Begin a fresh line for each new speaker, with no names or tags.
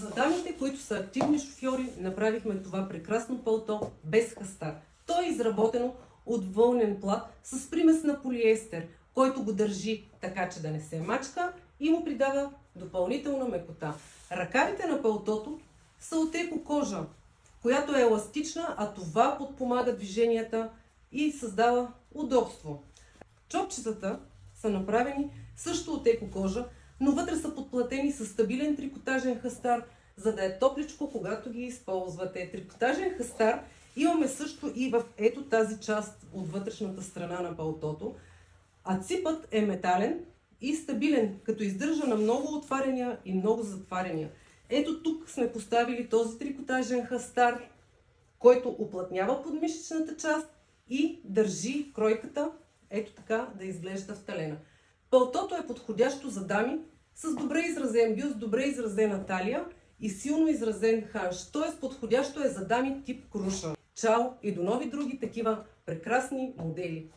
За дамите, които са активни шофьори, направихме това прекрасно палто без хастар. То е изработено от вълнен плат с примес на полиестер, който го държи така, че да не се мачка и му придава допълнителна мекота. Ръкавите на палтото са от екокожа, която е еластична, а това подпомага движенията и създава удобство. Чопчетата са направени също от екокожа, но вътре са подплатени с стабилен трикотажен хастар, за да е топличко, когато ги използвате. Трикотажен хастар имаме също и в ето тази част от вътрешната страна на палтото, а ципът е метален и стабилен, като издържа на много отваряния и много затваряния. Ето тук сме поставили този трикотажен хастар, който уплътнява подмишечната част и държи кройката ето така да изглежда в талена. Палтото е подходящо за дами с добре изразен бюст, добре изразена талия и силно изразен ханш. Т.е. подходящо е за дами тип круша. Чао и до нови други такива прекрасни модели!